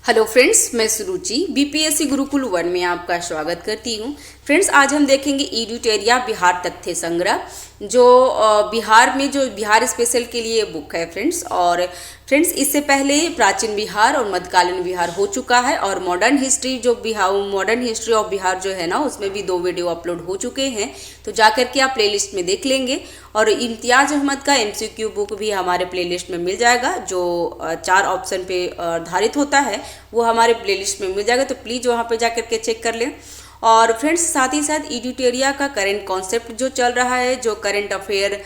Hello friends, मैं सुरुचि BPSC Gurukul 1 में आपका स्वागत करती हूँ। फ्रेंड्स, आज हम देखेंगे एडुटेरिया बिहार तथ्य संग्रह, जो बिहार में जो बिहार स्पेशल के लिए बुक है फ्रेंड्स। और फ्रेंड्स, इससे पहले प्राचीन बिहार और मध्यकालीन बिहार हो चुका है, और मॉडर्न हिस्ट्री ऑफ बिहार जो है ना, उसमें भी 2 वीडियो अपलोड हो चुके हैं। तो जाकर के आप प्लेलिस्ट में देख लेंगे। और इम्तियाज अहमद का एमसीक्यू बुक भी हमारे प्लेलिस्ट में मिल जाएगा, जो 4 ऑप्शन पे आधारित होता है, वो हमारे प्लेलिस्ट में मिल जाएगा। तो प्लीज़ वहाँ पे जाकर के चेक कर लें। और फ्रेंड्स, साथ ही साथ एडुटेरिया का करंट कॉन्सेप्ट जो चल रहा है, जो करंट अफेयर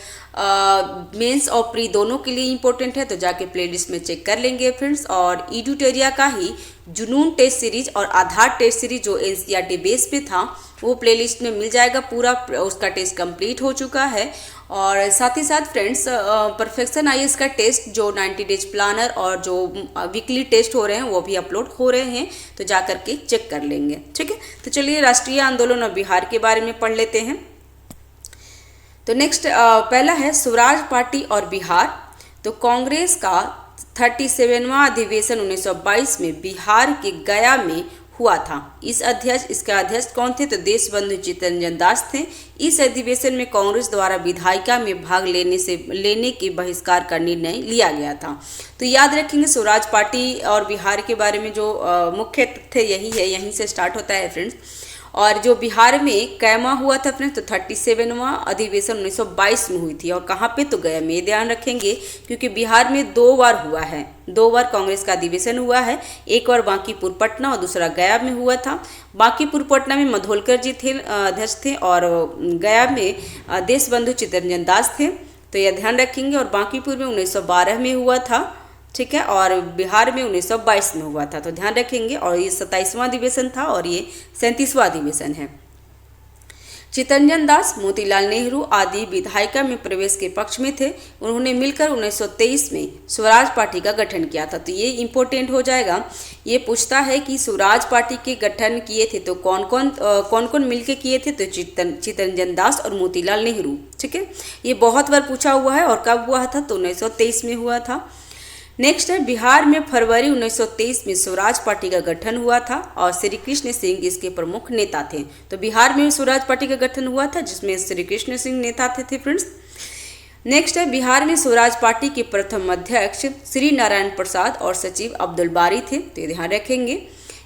मेंस और प्री दोनों के लिए इंपॉर्टेंट है, तो जाके प्लेलिस्ट में चेक कर लेंगे फ्रेंड्स। और एडुटेरिया का ही जुनून टेस्ट सीरीज और आधार टेस्ट सीरीज जो एनसीईआरटी बेस पे था, वो प्लेलिस्ट में मिल जाएगा। पूरा उसका टेस्ट कंप्लीट हो चुका है। और साथ ही साथ फ्रेंड्स, परफेक्शन आईएएस का टेस्ट जो 90 डेज प्लानर और जो वीकली टेस्ट हो रहे हैं, वो भी अपलोड हो रहे हैं, तो जाकर के चेक कर लेंगे। ठीक है, तो चलिए राष्ट्रीय आंदोलन और बिहार के बारे में पढ़ लेते हैं। तो नेक्स्ट पहला है स्वराज पार्टी और बिहार। तो कांग्रेस का 37वां अधिवेशन 1922 में बिहार के गया में हुआ था। इसका अध्यक्ष कौन थे? तो देशबंधु चित्तरंजन दास थे। इस अधिवेशन में कांग्रेस द्वारा विधायिका में भाग लेने के बहिष्कार का निर्णय लिया गया था। तो याद रखेंगे, स्वराज पार्टी और बिहार के बारे में जो मुख्य तथ्य यही है, यहीं से स्टार्ट होता है फ्रेंड्स। और जो बिहार में कैमा हुआ था फ्रेंड्स, तो 37वां अधिवेशन 1922 में हुई थी। और कहाँ पे? तो गया में। ध्यान रखेंगे, क्योंकि बिहार में 2 बार हुआ है, 2 बार कांग्रेस का अधिवेशन हुआ है। एक बार बांकीपुर पटना और दूसरा गया में हुआ था। बांकीपुर पटना में मधोलकर जी थे, अध्यक्ष थे, और गया में देशबंधु चित्तरंजन दास थे। तो यह ध्यान रखेंगे। और बांकीपुर में 1912 में हुआ था, ठीक है, और बिहार में 1922 में हुआ था, तो ध्यान रखेंगे। और ये 27वां अधिवेशन था और ये 37वां अधिवेशन है। चित्तरंजन दास मोतीलाल नेहरू आदि विधायिका में प्रवेश के पक्ष में थे। उन्होंने मिलकर 1923 में स्वराज पार्टी का गठन किया था। तो ये इंपॉर्टेंट हो जाएगा। ये पूछता है कि स्वराज पार्टी के गठन किए थे तो कौन कौन मिलकर किए थे? तो चित्तरंजन दास और मोतीलाल नेहरू। ठीक है, ये बहुत बार पूछा हुआ है। और कब हुआ था? तो 1923 में हुआ था। नेक्स्ट है, बिहार में फरवरी 1923 में स्वराज पार्टी का गठन हुआ था और श्री कृष्ण सिंह इसके प्रमुख नेता थे। तो बिहार में स्वराज पार्टी का गठन हुआ था, जिसमें श्री कृष्ण सिंह नेता थे फ्रेंड्स। नेक्स्ट है, बिहार में स्वराज पार्टी के प्रथम अध्यक्ष श्री नारायण प्रसाद और सचिव अब्दुल बारी थे, तो ध्यान रखेंगे।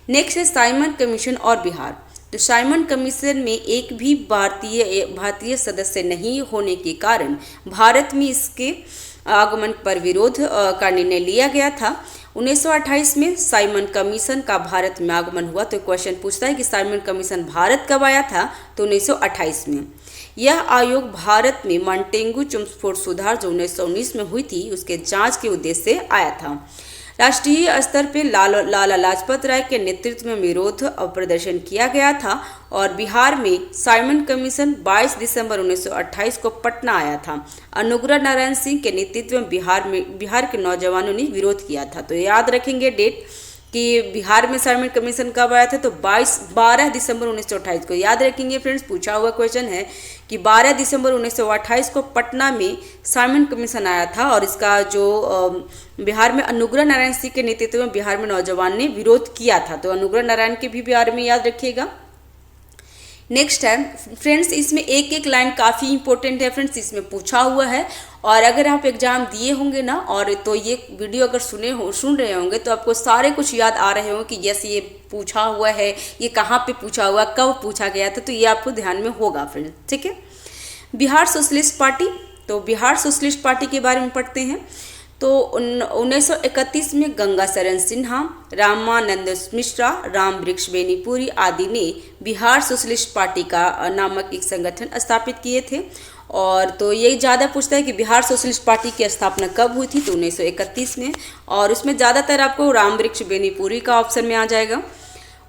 नेक्स्ट है, साइमन कमीशन और बिहार। तो साइमन कमीशन में एक भी भारतीय सदस्य नहीं होने के कारण भारत में इसके आगमन पर विरोध का निर्णय लिया गया था। 1928 में साइमन कमीशन का भारत में आगमन हुआ। तो क्वेश्चन पूछता है कि साइमन कमीशन भारत कब आया था? तो 1928 में। यह आयोग भारत में मॉन्टेगू चुम्स्फोर्ड सुधार जो 1919 में हुई थी, उसके जांच के उद्देश्य से आया था। राष्ट्रीय स्तर पर लाला लाजपत राय के नेतृत्व में विरोध और प्रदर्शन किया गया था। और बिहार में साइमन कमीशन 22 दिसंबर 1928 को पटना आया था। अनुग्रह नारायण सिंह के नेतृत्व में बिहार के नौजवानों ने विरोध किया था। तो याद रखेंगे डेट कि बिहार में साइमन कमीशन कब आया था? तो 12 दिसंबर 1928 को। याद रखेंगे फ्रेंड्स, पूछा हुआ क्वेश्चन है कि 12 दिसंबर 1928 को पटना में साइमन कमीशन आया था। और इसका जो बिहार में अनुग्रह नारायण सिंह के नेतृत्व में बिहार में नौजवान ने विरोध किया था। तो अनुग्रह नारायण के भी बारे में याद रखिएगा। नेक्स्ट है फ्रेंड्स, इसमें एक लाइन काफ़ी इंपॉर्टेंट है फ्रेंड्स, इसमें पूछा हुआ है। और अगर आप एग्जाम दिए होंगे ना, और तो ये वीडियो अगर सुन रहे होंगे, तो आपको सारे कुछ याद आ रहे होंगे कि यस, ये पूछा हुआ है, ये कहाँ पे पूछा हुआ, कब पूछा गया था। तो ये आपको ध्यान में होगा फ्रेंड्स। ठीक है, बिहार सोशलिस्ट पार्टी। तो बिहार सोशलिस्ट पार्टी के बारे में पढ़ते हैं। तो 1931 में गंगा शरण सिन्हा, रामानंद मिश्रा, राम वृक्ष बेनीपुरी आदि ने बिहार सोशलिस्ट पार्टी का नामक एक संगठन स्थापित किए थे। और तो ये ज़्यादा पूछता है कि बिहार सोशलिस्ट पार्टी की स्थापना कब हुई थी? तो 1931 में। और उसमें ज़्यादातर आपको राम वृक्ष बेनीपुरी का ऑप्शन में आ जाएगा।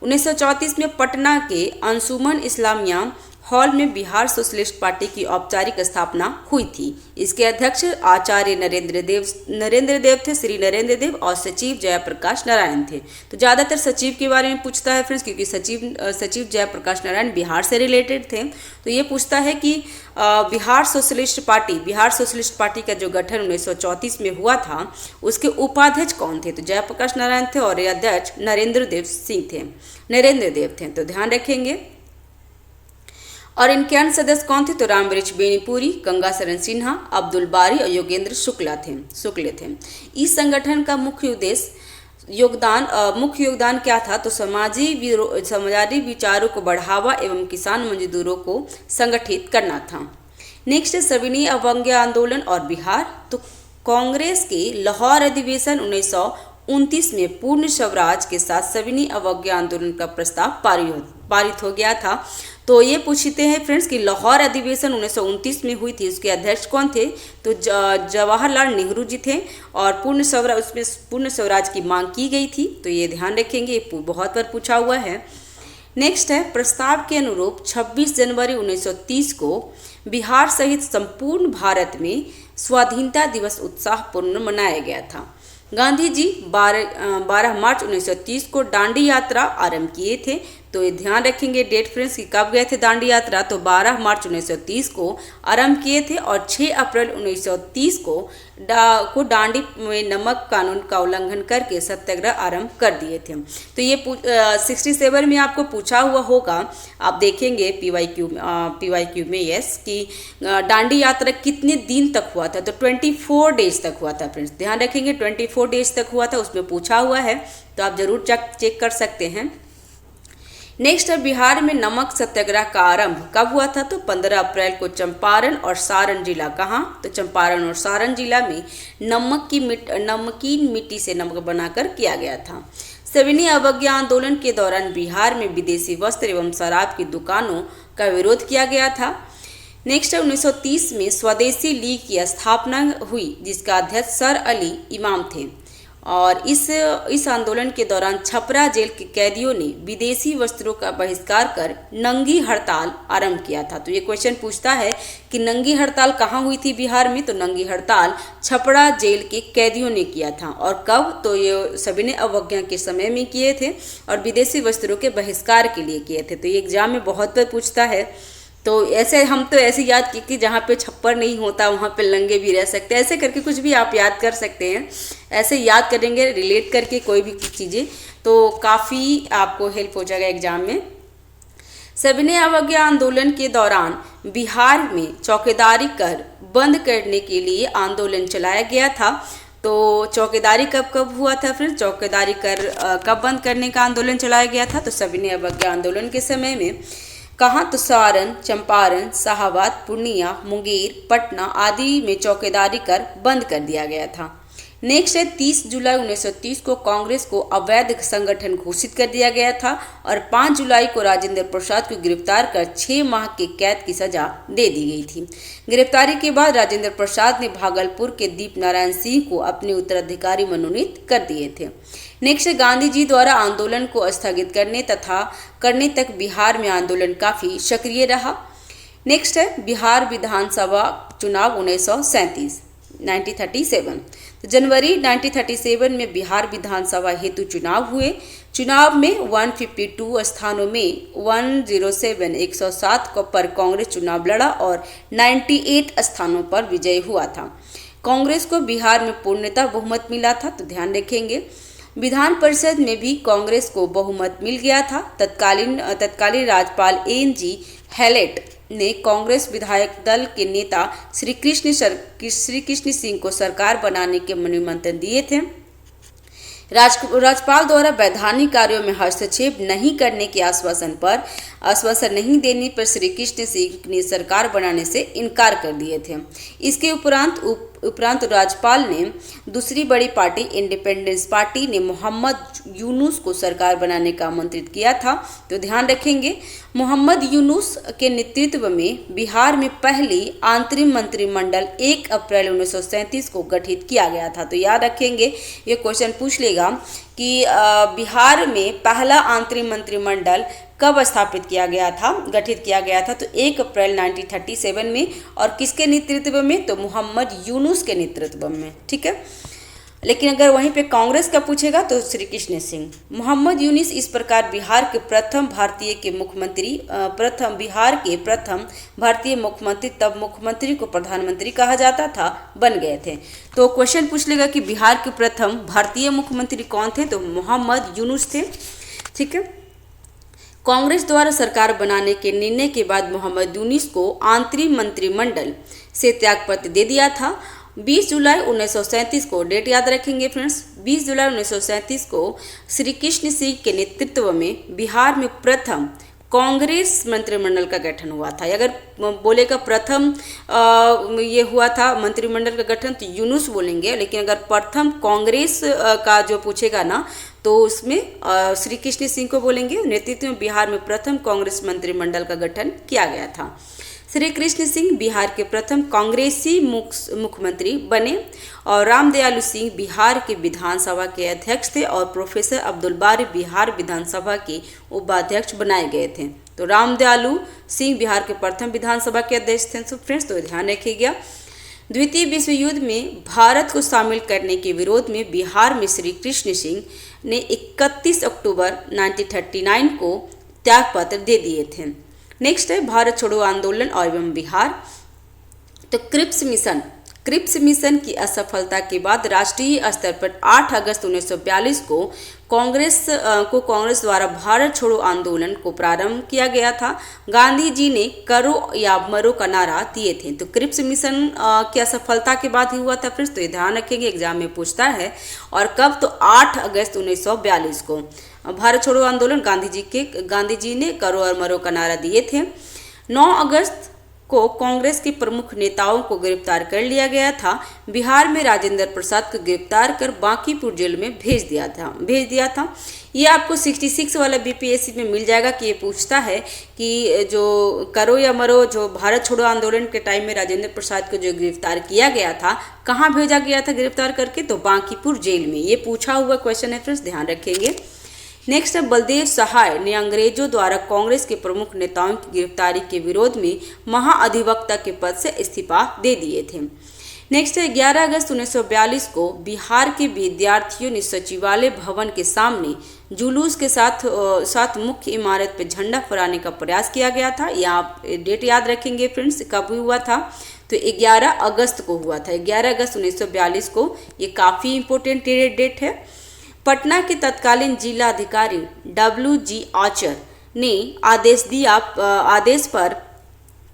1934 में पटना के अंशुमन इस्लामिया हॉल में बिहार सोशलिस्ट पार्टी की औपचारिक स्थापना हुई थी। इसके अध्यक्ष आचार्य नरेंद्र देव थे, श्री नरेंद्र देव, और सचिव जयप्रकाश नारायण थे। तो ज़्यादातर सचिव के बारे में पूछता है फ्रेंड्स, क्योंकि सचिव जयप्रकाश नारायण बिहार से रिलेटेड थे। तो ये पूछता है कि बिहार सोशलिस्ट पार्टी का जो गठन 1934 में हुआ था, उसके उपाध्यक्ष कौन थे? तो जयप्रकाश नारायण थे और अध्यक्ष नरेंद्र देव थे। तो ध्यान रखेंगे। और इनके अन्य सदस्य कौन थे? तो रामवृक्ष बेनीपुरी, गंगाशरण सिन्हा, अब्दुल बारी और योगेंद्र शुक्ल थे। इस संगठन का मुख्य योगदान क्या था? तो समाजी विचारों को बढ़ावा एवं किसान मजदूरों को संगठित करना था। नेक्स्ट है सविनय अवज्ञा आंदोलन और बिहार। तो कांग्रेस के लाहौर अधिवेशन 1929 में पूर्ण स्वराज के साथ सविनय अवज्ञा आंदोलन का प्रस्ताव पारित हो गया था। तो ये पूछते हैं फ्रेंड्स कि लाहौर अधिवेशन 1929 में हुई थी, उसके अध्यक्ष कौन थे? तो जवाहरलाल नेहरू जी थे, और पूर्ण स्वराज की मांग की गई थी। तो ये ध्यान रखेंगे, बहुत बार पूछा हुआ है। नेक्स्ट है प्रस्ताव के अनुरूप 26 जनवरी 1930 को बिहार सहित संपूर्ण भारत में स्वाधीनता दिवस उत्साहपूर्ण मनाया गया था। गांधी जी 12 मार्च 1930 को दांडी यात्रा आरंभ किए थे। तो ये ध्यान रखेंगे डेट फ्रेंड्स कि कब गए थे दांडी यात्रा। तो 12 मार्च 1930 को आरंभ किए थे और 6 अप्रैल 1930 को दांडी में नमक कानून का उल्लंघन करके सत्याग्रह आरंभ कर दिए थे। तो ये 67 में आपको पूछा हुआ होगा, आप देखेंगे PYQ में यस कि दांडी यात्रा कितने दिन तक हुआ था? तो 24 डेज तक हुआ था फ्रेंड्स। ध्यान रखेंगे 24 डेज तक हुआ था, उसमें पूछा हुआ है, तो आप जरूर चेक कर सकते हैं। नेक्स्ट है बिहार में नमक सत्याग्रह का आरंभ कब हुआ था? तो 15 अप्रैल को चंपारण और सारण जिला, कहाँ? तो चंपारण और सारण जिला में नमकीन मिट्टी से नमक बनाकर किया गया था। सविनय अवज्ञा आंदोलन के दौरान बिहार में विदेशी वस्त्र एवं शराब की दुकानों का विरोध किया गया था। नेक्स्ट है 1930 में स्वदेशी लीग की स्थापना हुई, जिसका अध्यक्ष सर अली इमाम थे। और इस आंदोलन के दौरान छपरा जेल के कैदियों ने विदेशी वस्त्रों का बहिष्कार कर नंगी हड़ताल आरंभ किया था। तो ये क्वेश्चन पूछता है कि नंगी हड़ताल कहाँ हुई थी बिहार में? तो नंगी हड़ताल छपरा जेल के कैदियों ने किया था। और कब? तो ये सविनय अवज्ञा के समय में किए थे और विदेशी वस्त्रों के बहिष्कार के लिए किए थे। तो ये एग्जाम में बहुत बार पूछता है। तो ऐसे हम तो ऐसे याद किए कि जहाँ पे छप्पर नहीं होता वहाँ पे लंगे भी रह सकते हैं, ऐसे करके कुछ भी आप याद कर सकते हैं। ऐसे याद करेंगे रिलेट करके कोई भी चीज़ें, तो काफ़ी आपको हेल्प हो जाएगा एग्जाम में। सविनय अवज्ञा आंदोलन के दौरान बिहार में चौकीदारी कर बंद करने के लिए आंदोलन चलाया गया था। तो चौकीदारी कब हुआ था फिर? चौकीदारी कर कब बंद करने का आंदोलन चलाया गया था? तो सविनय अवज्ञा आंदोलन के समय में। कहाँ? तो सारण, चंपारण, शाहाबाद, पूर्णिया, मुंगेर, पटना आदि में चौकीदारी कर बंद कर दिया गया था। नेक्स्ट है 30 जुलाई 1930 को कांग्रेस को अवैध संगठन घोषित कर दिया गया था और 5 जुलाई को राजेंद्र प्रसाद को गिरफ्तार कर 6 माह के कैद की सजा दे दी गई थी। गिरफ्तारी के बाद राजेंद्र प्रसाद ने भागलपुर के दीप नारायण सिंह को अपने उत्तराधिकारी मनोनीत कर दिए थे। नेक्स्ट गांधी जी द्वारा आंदोलन को स्थगित करने तक बिहार में आंदोलन काफी सक्रिय रहा। नेक्स्ट है बिहार विधानसभा चुनाव 1937। तो जनवरी 1937 में बिहार विधानसभा हेतु चुनाव हुए। चुनाव में 152 स्थानों में 107 पर कांग्रेस चुनाव लड़ा और 98 स्थानों पर विजय हुआ था। कांग्रेस को बिहार में पूर्णतः बहुमत मिला था। तो ध्यान रखेंगे विधान परिषद में भी कांग्रेस को बहुमत मिल गया था। तत्कालीन राज्यपाल एन.जी. हैलेट ने कांग्रेस विधायक दल के नेता श्री कृष्ण सिंह को सरकार बनाने के निमंत्रण दिए थे। राज्यपाल द्वारा वैधानिक कार्यों में हस्तक्षेप नहीं करने के आश्वासन नहीं देने पर श्री कृष्ण सिंह ने सरकार बनाने से इनकार कर दिए थे। इसके उपरांत राज्यपाल ने दूसरी बड़ी पार्टी इंडिपेंडेंस पार्टी ने मोहम्मद यूनुस को सरकार बनाने का आमंत्रित किया था। तो ध्यान रखेंगे मोहम्मद यूनुस के नेतृत्व में बिहार में पहली अंतरिम मंत्रिमंडल 1 अप्रैल 1937 को गठित किया गया था। तो याद रखेंगे ये क्वेश्चन पूछ लेगा कि बिहार में पहला अंतरिम मंत्रिमंडल कब स्थापित किया गया था, गठित किया गया था? तो 1 अप्रैल 1937 में। और किसके नेतृत्व में? तो मोहम्मद यूनुस के नेतृत्व में। ठीक है, लेकिन अगर वहीं पे कांग्रेस का पूछेगा तो श्री कृष्ण सिंह। मोहम्मद यूनुस इस प्रकार बिहार के प्रथम भारतीय के मुख्यमंत्री, बिहार के प्रथम भारतीय मुख्यमंत्री, तब मुख्यमंत्री को प्रधानमंत्री कहा जाता था, बन गए थे। तो क्वेश्चन पूछ लेगा कि बिहार के प्रथम भारतीय मुख्यमंत्री कौन थे? तो मोहम्मद यूनुस थे। ठीक है, कांग्रेस द्वारा सरकार बनाने के निर्णय के बाद मोहम्मद यूनुस को आंतरिक मंत्रिमंडल से त्यागपत्र दे दिया था। 20 जुलाई 1937 को, डेट याद रखेंगे फ्रेंड्स, 20 जुलाई 1937 को श्री कृष्ण सिंह के नेतृत्व में बिहार में प्रथम कांग्रेस मंत्रिमंडल का गठन हुआ था। अगर बोलेगा प्रथम ये हुआ था मंत्रिमंडल का गठन तो यूनुस बोलेंगे, लेकिन अगर प्रथम कांग्रेस का जो पूछेगा ना तो उसमें श्री कृष्ण सिंह को बोलेंगे। नेतृत्व में बिहार में प्रथम कांग्रेस मंत्रिमंडल का गठन किया गया था। श्री कृष्ण सिंह बिहार के प्रथम कांग्रेसी मुख्यमंत्री बने और रामदयालु सिंह बिहार के विधानसभा के अध्यक्ष थे और प्रोफेसर अब्दुल बारी बिहार विधानसभा के उपाध्यक्ष बनाए गए थे। तो रामदयालु सिंह बिहार के प्रथम विधानसभा के अध्यक्ष थे। तो फ्रेंड्स, तो ध्यान रखिएगा। द्वितीय विश्व युद्ध में भारत को शामिल करने के विरोध में बिहार में श्री कृष्ण सिंह ने 31 अक्टूबर 1939 को त्यागपत्र दे दिए थे। नेक्स्ट है भारत छोड़ो आंदोलन और एवं बिहार। तो क्रिप्स मिशन की असफलता के बाद राष्ट्रीय स्तर पर 8 अगस्त 1942 को कांग्रेस द्वारा भारत छोड़ो आंदोलन को प्रारंभ किया गया था। गांधी जी ने करो या मरो का नारा दिए थे। तो क्रिप्स मिशन की असफलता के बाद ही हुआ था फ्रेंड्स, तो ये ध्यान रखेंगे, एग्जाम में पूछता है। और कब? तो 8 अगस्त 1942 को भारत छोड़ो आंदोलन गांधी जी ने करो और मरो का नारा दिए थे। 9 अगस्त को कांग्रेस के प्रमुख नेताओं को गिरफ्तार कर लिया गया था। बिहार में राजेंद्र प्रसाद को गिरफ्तार कर बांकीपुर जेल में भेज दिया था। ये आपको 66 वाला बीपीएससी में मिल जाएगा कि ये पूछता है कि जो करो या मरो, जो भारत छोड़ो आंदोलन के टाइम में राजेंद्र प्रसाद को जो गिरफ्तार किया गया था, कहाँ भेजा गया था गिरफ्तार करके? तो बांकीपुर जेल में। ये पूछा हुआ क्वेश्चन है फ्रेंड्स, ध्यान रखेंगे। नेक्स्ट है बलदेव सहाय ने अंग्रेजों द्वारा कांग्रेस के प्रमुख नेताओं की गिरफ्तारी के विरोध में महाअधिवक्ता के पद से इस्तीफा दे दिए थे। नेक्स्ट है 11 अगस्त 1942 को बिहार के विद्यार्थियों ने सचिवालय भवन के सामने जुलूस के साथ मुख्य इमारत पर झंडा फहराने का प्रयास किया गया था। यहाँ आप डेट याद रखेंगे फ्रेंड्स, कब हुआ था? तो 11 अगस्त को हुआ था, 11 अगस्त 1942 को। ये काफ़ी इंपॉर्टेंट डेट है। पटना के तत्कालीन जिलाधिकारी WG आचर ने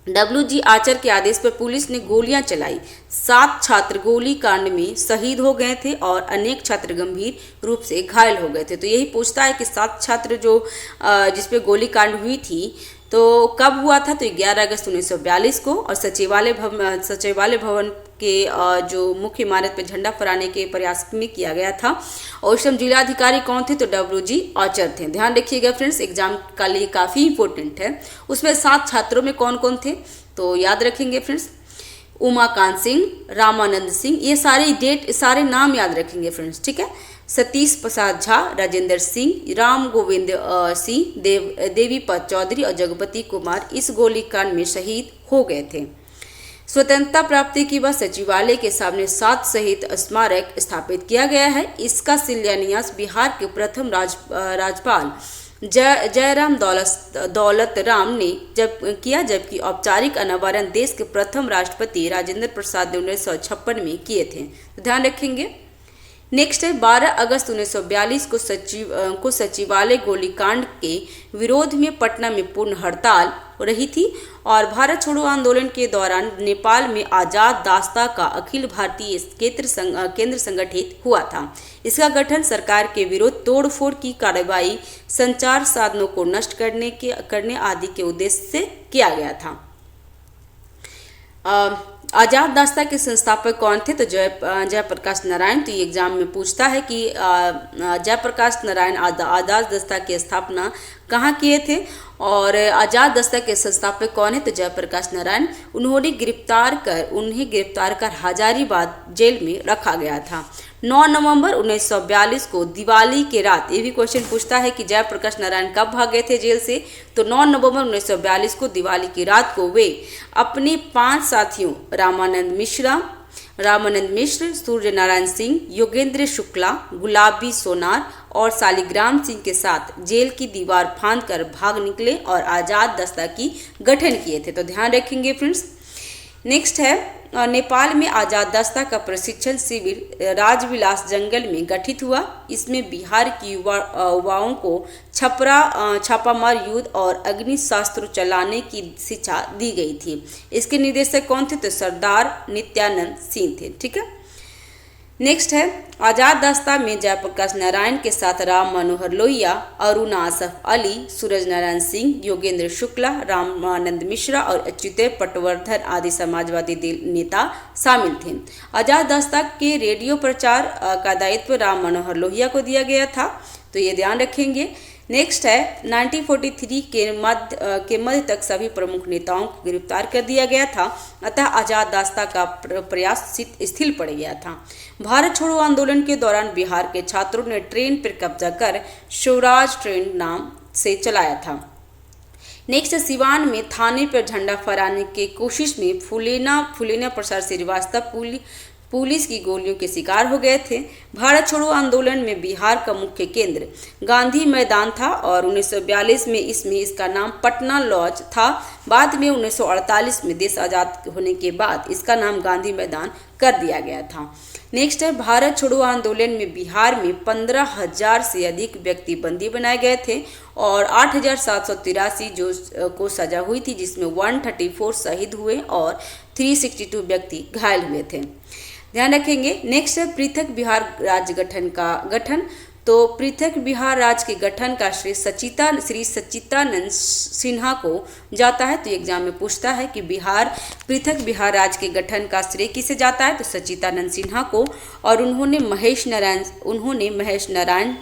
WG आचर के आदेश पर पुलिस ने गोलियां चलाई। 7 छात्र गोली कांड में शहीद हो गए थे और अनेक छात्र गंभीर रूप से घायल हो गए थे। तो यही पूछता है कि 7 छात्र जिसपे गोली कांड हुई थी तो कब हुआ था? तो 11 अगस्त 1942 को। और सचिवालय भवन के जो मुख्य इमारत पर झंडा फहराने के प्रयास में किया गया था। और उस समय जिलाधिकारी कौन थे? तो WG आचर थे। ध्यान रखिएगा फ्रेंड्स, एग्जाम का लिए काफ़ी इंपॉर्टेंट है। उसमें 7 छात्रों में कौन कौन थे तो याद रखेंगे फ्रेंड्स, उमाकांत सिंह, रामानंद सिंह, ये सारे नाम याद रखेंगे फ्रेंड्स। ठीक है, सतीश प्रसाद झा, राजेंद्र सिंह, राम गोविंद सिंह, देवीपत चौधरी और जगपति कुमार इस गोलीकांड में शहीद हो गए थे। स्वतंत्रता प्राप्ति के बाद सचिवालय के सामने 7 शहीद स्मारक स्थापित किया गया है। इसका शिलान्यास बिहार के प्रथम राज्यपाल जयराम दौलत राम ने किया, जबकि औपचारिक अनावरण देश के प्रथम राष्ट्रपति राजेंद्र प्रसाद ने 1956 में किए थे। तो ध्यान रखेंगे। नेक्स्ट है 12 अगस्त 1942 को सचिवालय गोलीकांड के विरोध में पटना में पूर्ण हड़ताल रही थी और भारत छोड़ो आंदोलन के दौरान नेपाल में आजाद दास्ता का अखिल भारतीय केंद्र संगठित हुआ था। इसका गठन सरकार के विरुद्ध तोड़फोड़ की कार्रवाई, संचार साधनों को नष्ट करने आदि के उद्देश्य से किया गया था। आजाद दास्ता के संस्थापक कौन थे? तो जयप्रकाश नारायण। तो ये एग्जाम में पूछता है कि जयप्रकाश नारायण आजाद दास्ता की स्थापना कहाँ किए थे और आज़ाद दस्ता के संस्थापक कौन है? तो जयप्रकाश नारायण। उन्हें गिरफ्तार कर हजारीबाग जेल में रखा गया था। 9 नवंबर 1942 को दिवाली के रात, ये भी क्वेश्चन पूछता है कि जयप्रकाश नारायण कब भागे थे जेल से? तो 9 नवंबर 1942 को दिवाली की रात को वे अपने 5 साथियों रामानंद मिश्र, सूर्य नारायण सिंह, योगेंद्र शुक्ला, गुलाबी सोनार और शालिग्राम सिंह के साथ जेल की दीवार फांदकर भाग निकले और आज़ाद दस्ता की गठन किए थे। तो ध्यान रखेंगे फ्रेंड्स। नेक्स्ट है, नेपाल में आज़ाद दस्ता का प्रशिक्षण शिविर राजविलास जंगल में गठित हुआ। इसमें बिहार की युवाओं को छापामार युद्ध और अग्निशास्त्र चलाने की शिक्षा दी गई थी। इसके निर्देशक कौन थे? तो सरदार नित्यानंद सिंह थे। ठीक है। नेक्स्ट है, आज़ाद दस्ता में जयप्रकाश नारायण के साथ राम मनोहर लोहिया, अरुण आसफ अली, सूरज नारायण सिंह, योगेंद्र शुक्ला, रामानंद मिश्रा और अच्युत पटवर्धन आदि समाजवादी नेता शामिल थे। आज़ाद दस्ता के रेडियो प्रचार का दायित्व राम मनोहर लोहिया को दिया गया था, तो ये ध्यान रखेंगे। नेक्स्ट है, 1943 के मध्य तक सभी प्रमुख नेताओं को गिरफ्तार कर दिया गया था, अतः आज़ाद दस्ता का प्रयास स्थिर पड़ गया था। भारत छोड़ो आंदोलन के दौरान बिहार के छात्रों ने ट्रेन पर कब्जा कर स्वराज ट्रेन नाम से चलाया था। नेक्स्ट, सिवान में थाने पर झंडा फहराने की कोशिश में फूलेना प्रसाद श्रीवास्तव पुलिस की गोलियों के शिकार हो गए थे। भारत छोड़ो आंदोलन में बिहार का मुख्य केंद्र गांधी मैदान था और 1942 में इसका नाम पटना लॉज था। बाद में 1948 में देश आज़ाद होने के बाद इसका नाम गांधी मैदान कर दिया गया था। नेक्स्ट है, भारत छोड़ो आंदोलन में बिहार में 15,000 से अधिक व्यक्ति बंदी बनाए गए थे और 8,783 को सजा हुई थी, जिसमें 134 शहीद हुए और 362 व्यक्ति घायल हुए थे। ध्यान रखेंगे। नेक्स्ट है, पृथक बिहार राज्य गठन। तो पृथक बिहार राज्य के गठन का श्री सच्चिदानंद सिन्हा को जाता है। तो एग्जाम में पूछता है कि पृथक बिहार राज्य के गठन का श्रेय किसे जाता है? तो सच्चिदानंद सिन्हा को। और उन्होंने महेश नारायण,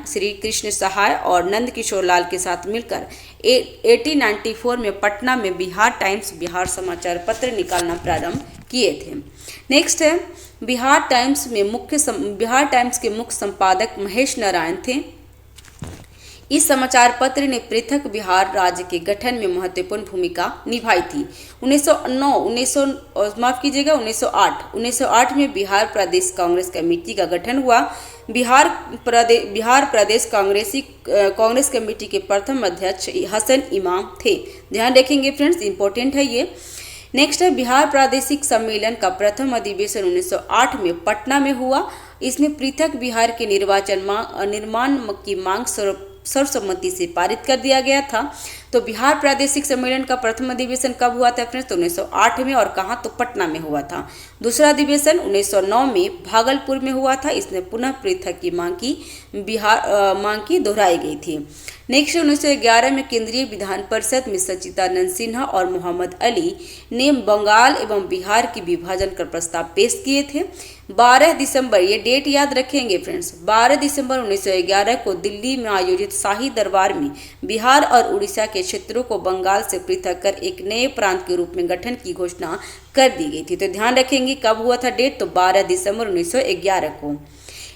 श्री कृष्ण सहाय और नंद किशोर लाल के साथ मिलकर 1894 में पटना में बिहार टाइम्स बिहार समाचार पत्र निकालना प्रारंभ किए थे। नेक्स्ट है, बिहार टाइम्स के मुख्य संपादक महेश नारायण थे। इस समाचार पत्र ने पृथक बिहार राज्य के गठन में महत्वपूर्ण भूमिका निभाई थी। 1908 में बिहार प्रदेश कांग्रेस कमेटी का गठन हुआ। बिहार प्रदेश कांग्रेस कमेटी के प्रथम अध्यक्ष हसन इमाम थे। ध्यान रखेंगे फ्रेंड्स, इंपॉर्टेंट है ये। नेक्स्ट है, बिहार प्रादेशिक सम्मेलन का प्रथम अधिवेशन 1908 में पटना में हुआ। इसमें पृथक बिहार के निर्माण की मांग सर्वसम्मति से पारित कर दिया गया था। तो बिहार प्रादेशिक सम्मेलन का प्रथम अधिवेशन कब हुआ था फ्रेंड्स? तो 1908 में। और कहाँ? तो पटना में हुआ था। दूसरा अधिवेशन 1909 में भागलपुर में हुआ था। इसमें पुनः पृथक की मांग की दोहराई गई थी। नेक्स्ट 1911 में केंद्रीय विधान परिषद में सच्चिदानंद सिन्हा और मोहम्मद अली ने बंगाल एवं बिहार की विभाजन का प्रस्ताव पेश किए थे। 12 दिसंबर, ये डेट याद रखेंगे फ्रेंड्स, 12 दिसंबर 1911 को दिल्ली में आयोजित शाही दरबार में बिहार और उड़ीसा के क्षेत्रों को बंगाल से पृथक कर एक नए प्रांत के रूप में गठन की घोषणा कर दी गई थी। तो ध्यान रखेंगे कब हुआ था डेट? तो 12 दिसंबर 1911 को।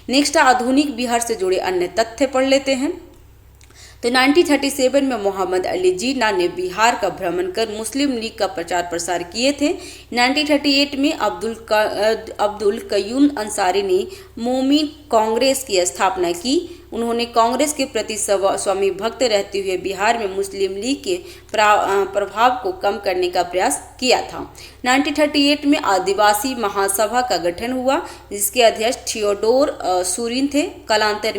नेक्स्ट, आधुनिक बिहार से जुड़े अन्य तथ्य पढ़ लेते हैं। तो 1937 में मोहम्मद अली जिन्ना ने बिहार का भ्रमण कर मुस्लिम लीग का प्रचार प्रसार किए थे। 1938 में अब्दुल कयूम अंसारी ने मोमिन कांग्रेस की स्थापना की। उन्होंने कांग्रेस के प्रति स्वामी भक्त रहते हुए बिहार में मुस्लिम लीग के प्रभाव को कम करने का प्रयास किया था। 1938 में आदिवासी महासभा का गठन हुआ, जिसके अध्यक्ष थियोडोर सुरीन थे। कालांतर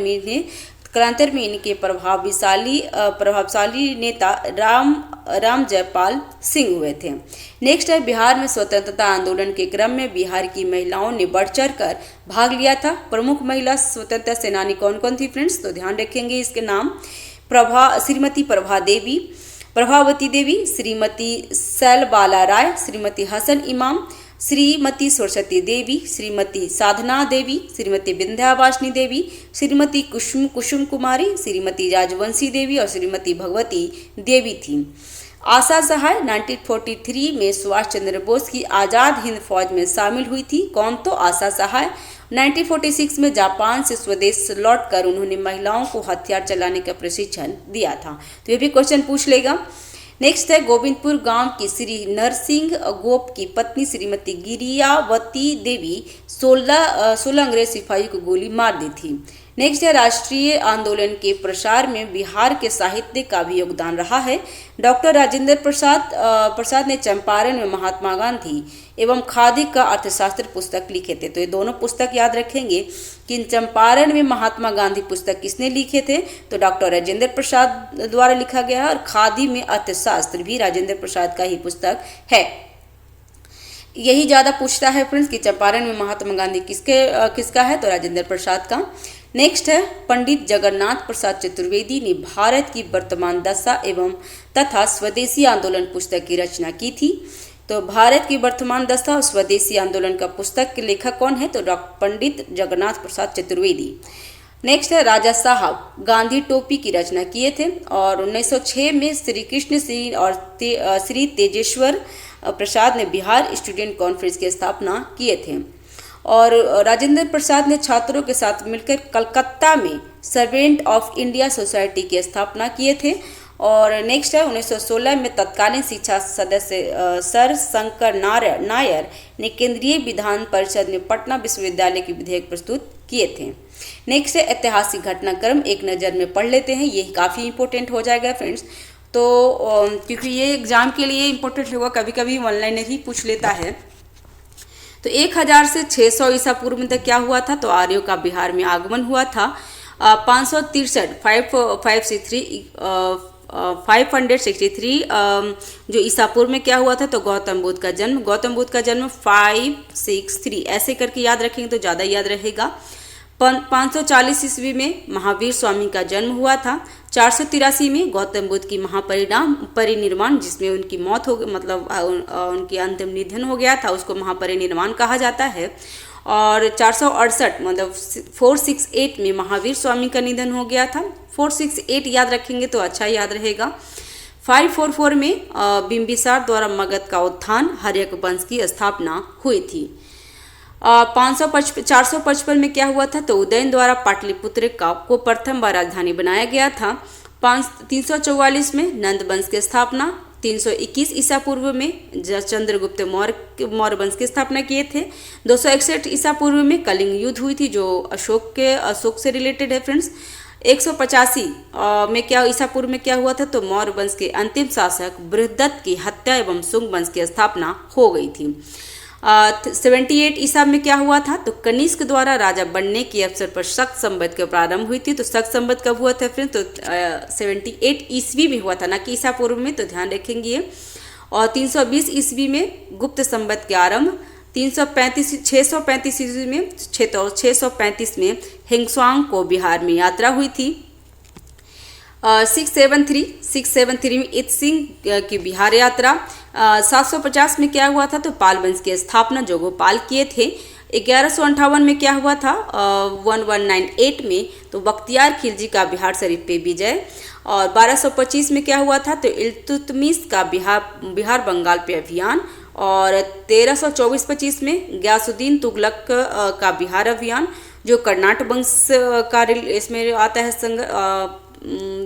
में इनके प्रभावशाली नेता राम जयपाल सिंह हुए थे। नेक्स्ट है, बिहार में स्वतंत्रता आंदोलन के क्रम में बिहार की महिलाओं ने बढ़ चढ़ कर भाग लिया था। प्रमुख महिला स्वतंत्रता सेनानी कौन कौन थी फ्रेंड्स? तो ध्यान रखेंगे इसके नाम। श्रीमती प्रभावती देवी, श्रीमती सैलबाला राय, श्रीमती हसन इमाम, श्रीमती सरस्वती देवी, श्रीमती साधना देवी, श्रीमती विंध्यावासिनी देवी, श्रीमती कुसुम कुमारी, श्रीमती राजवंशी देवी और श्रीमती भगवती देवी थी। आशा सहाय 1943 में सुभाष चंद्र बोस की आज़ाद हिंद फौज में शामिल हुई थी। कौन? तो आशा सहाय। 1946 में जापान से स्वदेश लौटकर उन्होंने महिलाओं को हथियार चलाने का प्रशिक्षण दिया था। तो ये भी क्वेश्चन पूछ लेगा। नेक्स्ट है गोविंदपुर गांव की श्री नरसिंह गोप की पत्नी श्रीमती गिरियावती देवी 16 अंग्रेज सिपाही को गोली मार दी थी। नेक्स्ट है राष्ट्रीय आंदोलन के प्रसार में बिहार के साहित्य का भी योगदान रहा है। डॉक्टर राजेंद्र प्रसाद ने चंपारण में महात्मा गांधी एवं खादी का अर्थशास्त्र पुस्तक लिखे थे। तो ये दोनों पुस्तक याद रखेंगे कि चंपारण में महात्मा गांधी पुस्तक किसने लिखे थे? तो डॉक्टर राजेंद्र प्रसाद द्वारा लिखा गया है, और खादी में अर्थशास्त्र भी राजेंद्र प्रसाद का ही पुस्तक है। यही ज़्यादा पूछता है फ्रेंड्स कि चंपारण में महात्मा गांधी किसका है? तो राजेंद्र प्रसाद का। नेक्स्ट है पंडित जगन्नाथ प्रसाद चतुर्वेदी ने भारत की वर्तमान दशा एवं तथा स्वदेशी आंदोलन पुस्तक की रचना की थी। तो भारत की वर्तमान दशा और स्वदेशी आंदोलन का पुस्तक के लेखक कौन है? तो पंडित जगन्नाथ प्रसाद चतुर्वेदी। नेक्स्ट है राजा साहब गांधी टोपी की रचना किए थे, और 1906 में श्री कृष्ण सिंह और श्री तेजेश्वर प्रसाद ने बिहार स्टूडेंट कॉन्फ्रेंस की स्थापना किए थे। और राजेंद्र प्रसाद ने छात्रों के साथ मिलकर कलकत्ता में सर्वेंट ऑफ इंडिया सोसाइटी की स्थापना किए थे। और नेक्स्ट है 1916 में तत्कालीन शिक्षा सदस्य सर शंकर नायर ने केंद्रीय विधान परिषद में पटना विश्वविद्यालय के विधेयक प्रस्तुत किए थे। नेक्स्ट है ऐतिहासिक घटनाक्रम, एक नज़र में पढ़ लेते हैं, ये काफ़ी इंपॉर्टेंट हो जाएगा फ्रेंड्स। तो क्योंकि ये एग्जाम के लिए इंपॉर्टेंट होगा, कभी कभी ऑनलाइन ही पूछ लेता है। तो 1000 से 600 ईसा पूर्व में तक क्या हुआ था? तो आर्यों का बिहार में आगमन हुआ था। 563 जो ईसा पूर्व में क्या हुआ था? तो गौतम बुद्ध का जन्म 563 ऐसे करके याद रखेंगे तो ज़्यादा याद रहेगा। 540 ईस्वी में महावीर स्वामी का जन्म हुआ था। 483 में गौतम बुद्ध की महापरिनिर्वाण, जिसमें उनकी मौत हो गई, मतलब उनकी अंतिम निधन हो गया था, उसको महापरिनिर्वाण कहा जाता है। और 468 मतलब 468 में महावीर स्वामी का निधन हो गया था। 468 याद रखेंगे तो अच्छा याद रहेगा। 544 में बिंबिसार द्वारा मगध का उत्थान, हर्यक वंश की स्थापना हुई थी। 455 में क्या हुआ था? तो उदयन द्वारा पाटलिपुत्र को प्रथम बार राजधानी बनाया गया था। 344 में नंद वंश की स्थापना। 321 ईसा पूर्व में चंद्रगुप्त मौर्य वंश की स्थापना किए थे। 261 ईसा पूर्व में कलिंग युद्ध हुई थी, जो अशोक से रिलेटेड है फ्रेंड्स। 185 में क्या ईसा पूर्व में क्या हुआ था? तो मौर्य वंश के अंतिम शासक बृहदत्त की हत्या एवं शुंग वंश की स्थापना हो गई थी। 78 ईसा में क्या हुआ था? तो कनिष्क द्वारा राजा बनने के अवसर पर शक संवत का प्रारंभ हुई थी। तो शक संवत कब हुआ था फ्रेंड्स? तो 78 ईस्वी में हुआ था, ना कि ईसा पूर्व में, तो ध्यान रखेंगे ये। और 320 ईस्वी में गुप्त संवत के आरंभ। 635 ईस्वी में 635 में हिंगस्वांग को बिहार में यात्रा हुई थी। 673 में इत सिंह की बिहार यात्रा। 750 में क्या हुआ था? तो पाल वंश की स्थापना जो गोपाल किए थे। 1158 में क्या हुआ था? 1198 में तो बख्तियार खिलजी का बिहार शरीफ पे विजय। और 1225 में क्या हुआ था? तो इल्तुतमिश का बिहार बंगाल पे अभियान। और 1324-25 में गयासुद्दीन तुगलक का बिहार अभियान, जो कर्नाटक वंश का इसमें आता है,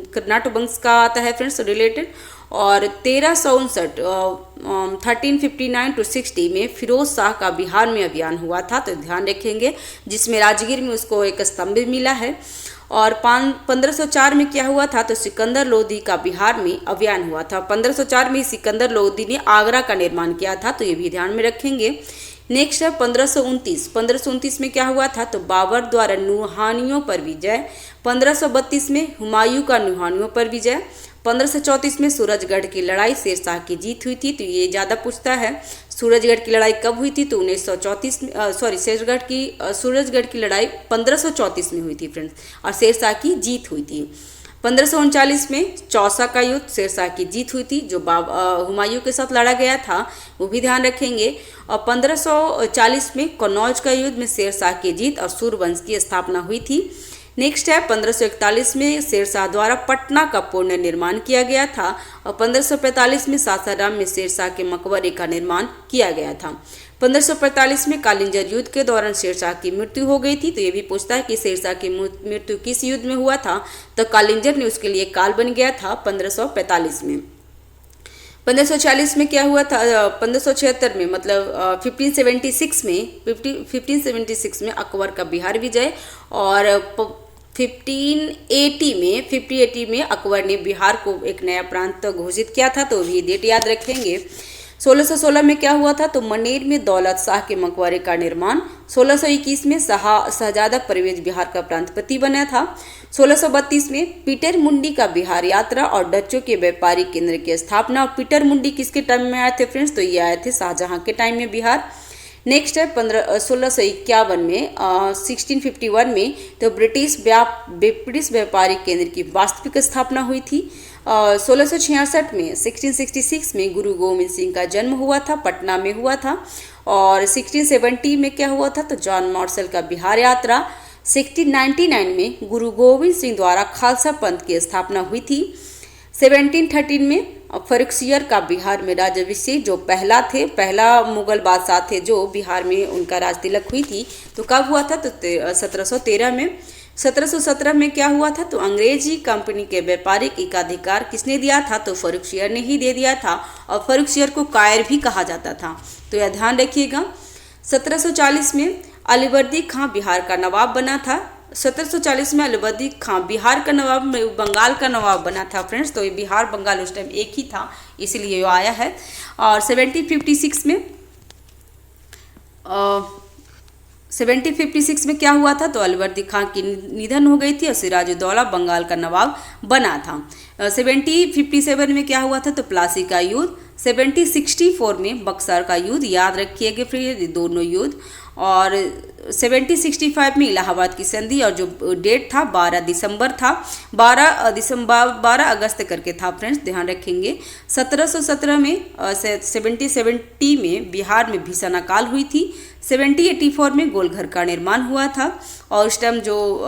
कर्नाटक वंश का आता है फ्रेंड्स रिलेटेड। और 1359 टू 60 में फिरोज शाह का बिहार में अभियान हुआ था, तो ध्यान रखेंगे, जिसमें राजगीर में उसको एक स्तंभ भी मिला है। और 1504 में क्या हुआ था? तो सिकंदर लोदी का बिहार में अभियान हुआ था। 1504 में सिकंदर लोदी ने आगरा का निर्माण किया था, तो ये भी ध्यान में रखेंगे। नेक्स्ट है 1529 में क्या हुआ था? तो बाबर द्वारा नुहानियों पर विजय। 1532 में हुमायूं का नुहानियों पर विजय। 1534 में सूरजगढ़ की लड़ाई, शेरशाह की जीत हुई थी, तो ये ज़्यादा पूछता है। सूरजगढ़ की लड़ाई कब हुई थी? तो 1934 में, सूरजगढ़ की लड़ाई 1534 में हुई थी फ्रेंड्स, और शेरशाह की जीत हुई थी। 1539 में चौसा का युद्ध, शेरशाह की जीत हुई थी, जो हुमायूं के साथ लड़ा गया था, वो भी ध्यान रखेंगे। और 1540 में कन्नौज का युद्ध में शेरशाह की जीत और सूर्यवंश की स्थापना हुई थी। नेक्स्ट है 1541 में शेरशाह द्वारा पटना का पूर्ण निर्माण किया गया था और 1545 में सासाराम में शेरशाह के मकबरे का निर्माण किया गया था। 1545 में कालिंजर युद्ध के दौरान शेरशाह की मृत्यु हो गई थी। तो ये भी पूछता है कि शेरशाह की मृत्यु किस युद्ध में हुआ था, तो कालिंजर ने उसके लिए काल बन गया था 1545 में। 1540 में क्या हुआ था, 1576 में मतलब 1576 में अकबर का बिहार विजय, और 1580 में अकबर ने बिहार को एक नया प्रांत घोषित किया था, तो भी डेट याद रखेंगे। 1616 में क्या हुआ था, तो मनेर में दौलत शाह के मकबरे का निर्माण। 1621 में शहजादा परवेज बिहार का प्रांतपति बना था। 1632 में पीटर मुंडी का बिहार यात्रा और डच्चों के व्यापारिक केंद्र की स्थापना। और पीटर मुंडी किसके टाइम में आए थे फ्रेंड्स, तो ये आए थे शाहजहां के टाइम में बिहार। नेक्स्ट है 1651 में 1651 में तो ब्रिटिश व्यापारिक केंद्र की वास्तविक स्थापना हुई थी। 1666 में 1666 में गुरु गोविंद सिंह का जन्म हुआ था, पटना में हुआ था। और 1670 में क्या हुआ था, तो जॉन मार्शल का बिहार यात्रा। 1699 में गुरु गोविंद सिंह द्वारा खालसा पंथ की स्थापना हुई थी। 1713 में फर्रुखसियर का बिहार में राज्याभिषेक, जो पहला मुगल बादशाह थे जो बिहार में उनका राज तिलक हुई थी, तो कब हुआ था, तो 1713 में। 1717 में क्या हुआ था, तो अंग्रेजी कंपनी के व्यापारिक एकाधिकार किसने दिया था, तो फर्रुखसियर ने ही दे दिया था, और फर्रुखसियर को कायर भी कहा जाता था, तो यह ध्यान रखिएगा। 1740 में अलीवर्दी खां बिहार का नवाब बना था। 1740 में अलीवर्दी खां बिहार का नवाब, बंगाल का नवाब बना था फ्रेंड्स, तो ये बिहार बंगाल उस टाइम एक ही था, इसलिए वो आया है। और 1756 में क्या हुआ था, तो अलीवर्दी खां की निधन हो गई थी और सिराजुद्दौला बंगाल का नवाब बना था। 1757 में क्या हुआ था, तो प्लासी का युद्ध। 1764 में बक्सर का युद्ध, याद रखिएगा फिर ये दोनों युद्ध। और 1765 में इलाहाबाद की संधि, और जो डेट था 12 दिसंबर था, 12 अगस्त करके था फ्रेंड्स, ध्यान रखेंगे। 1717 में 1770 में बिहार में भीषण अकाल हुई थी। 1784 में गोलघर का निर्माण हुआ था, और उस टाइम जो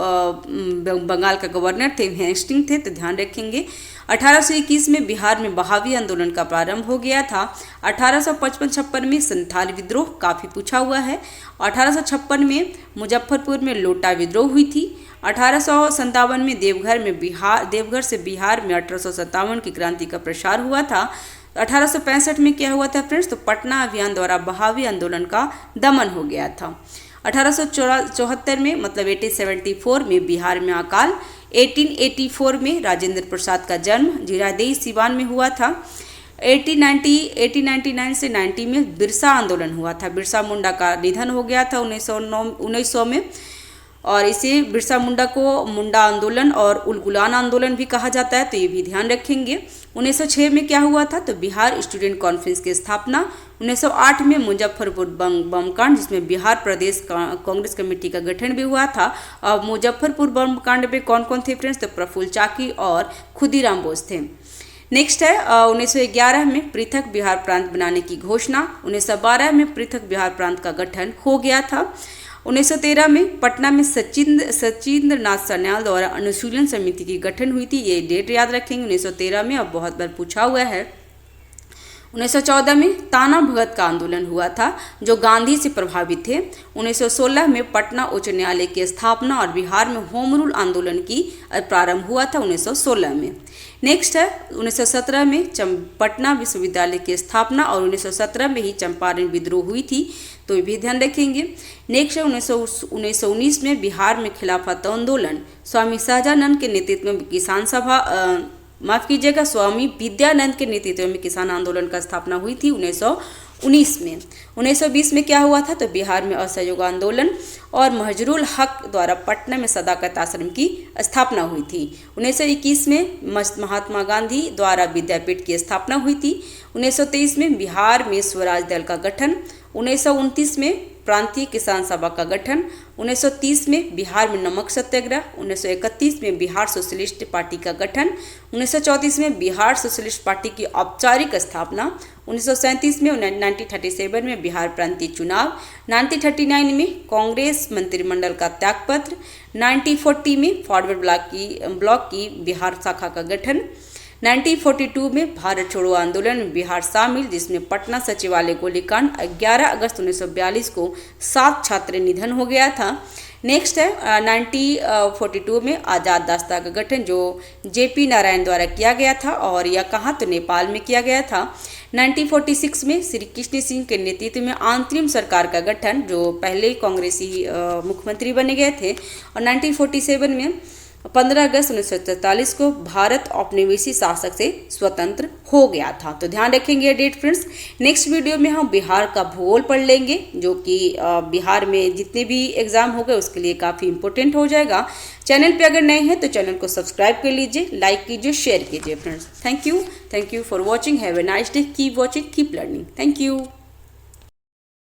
बंगाल का गवर्नर थे हेस्टिंग थे, तो ध्यान रखेंगे। 1821 में बिहार में बहावी आंदोलन का प्रारंभ हो गया था। 1855-56 में संथाल विद्रोह, काफ़ी पूछा हुआ है। 1856 में मुजफ्फरपुर में लोटा विद्रोह हुई थी। 1857 में देवघर से बिहार में 1857 की क्रांति का प्रसार हुआ था। 1865 में क्या हुआ था फ्रेंड्स, तो पटना अभियान द्वारा बहावी आंदोलन का दमन हो गया था। 1874 में मतलब 1874 में बिहार में अकाल। 1884 में राजेंद्र प्रसाद का जन्म जीरादेई सिवान में हुआ था। 1899 से 90 में बिरसा आंदोलन हुआ था। बिरसा मुंडा का निधन हो गया था 1900 में, और इसे बिरसा मुंडा को मुंडा आंदोलन और उलगुलान आंदोलन भी कहा जाता है, तो ये भी ध्यान रखेंगे। 1906 में क्या हुआ था, तो बिहार स्टूडेंट कॉन्फ्रेंस की स्थापना। 1908 में मुजफ्फरपुर बम कांड, जिसमें बिहार प्रदेश कांग्रेस कमेटी का गठन भी हुआ था। और मुजफ्फरपुर बम कांड में कौन कौन थे फ्रेंड्स, तो प्रफुल्ल चाकी और खुदीराम बोस थे। नेक्स्ट है 1911 में पृथक बिहार प्रांत बनाने की घोषणा। 1912 में पृथक बिहार प्रांत का गठन हो गया था। 1913 में पटना में सचिंद्र नाथ सन्याल द्वारा अनुशीलन समिति की गठन हुई थी, ये डेट याद रखेंगे 1913 में, अब बहुत बार पूछा हुआ है। 1914 में ताना भगत का आंदोलन हुआ था, जो गांधी से प्रभावित थे। 1916 में पटना उच्च न्यायालय की स्थापना और बिहार में होम रूल आंदोलन की प्रारंभ हुआ था 1916 में। नेक्स्ट है 1917 में पटना विश्वविद्यालय की स्थापना, और 1917 में ही चंपारण विद्रोह हुई थी, तो ये भी ध्यान रखेंगे। नेक्स्ट है 1919 में बिहार में खिलाफत आंदोलन, स्वामी सहजानंद के नेतृत्व में किसान सभा स्वामी विद्यानंद के नेतृत्व में किसान आंदोलन का स्थापना हुई थी 1919 में। 1920 में क्या हुआ था, तो बिहार में असहयोग आंदोलन और महजरूल हक द्वारा पटना में सदाकत आश्रम की स्थापना हुई थी। 1921 में महात्मा गांधी द्वारा विद्यापीठ की स्थापना हुई थी। 1923 में बिहार में स्वराज दल का गठन। 1929 में प्रांतीय किसान सभा का गठन, 1930 में बिहार में नमक सत्याग्रह, 1931 में बिहार सोशलिस्ट पार्टी का गठन, 1934 में बिहार सोशलिस्ट पार्टी की औपचारिक स्थापना, 1937 में 1937 में बिहार प्रांतीय चुनाव, 1939 में कांग्रेस मंत्रिमंडल का त्यागपत्र, 1940 में फॉरवर्ड ब्लॉक की बिहार शाखा का गठन, 1942 में भारत छोड़ो आंदोलन में बिहार शामिल, जिसमें पटना सचिवालय गोलीकांड 11 अगस्त 1942 को 7 छात्र निधन हो गया था। नेक्स्ट है 1942 में आज़ाद रास्ता का गठन, जो जेपी नारायण द्वारा किया गया था और यह कहाँ तो नेपाल में किया गया था। 1946 में श्री कृष्ण सिंह के नेतृत्व में अंतरिम सरकार का गठन, जो पहले कांग्रेसी मुख्यमंत्री बने गए थे। और 1947 में 15 अगस्त 1947 को भारत औपनिवेशिक शासक से स्वतंत्र हो गया था। तो ध्यान रखेंगे ये डेट फ्रेंड्स। नेक्स्ट वीडियो में हम बिहार का भूगोल पढ़ लेंगे, जो कि बिहार में जितने भी एग्जाम हो गए उसके लिए काफ़ी इंपॉर्टेंट हो जाएगा। चैनल पे अगर नए हैं तो चैनल को सब्सक्राइब कर लीजिए, लाइक कीजिए, शेयर कीजिए friends. Thank you for watching. Have a nice day. Keep watching, keep learning. Thank you.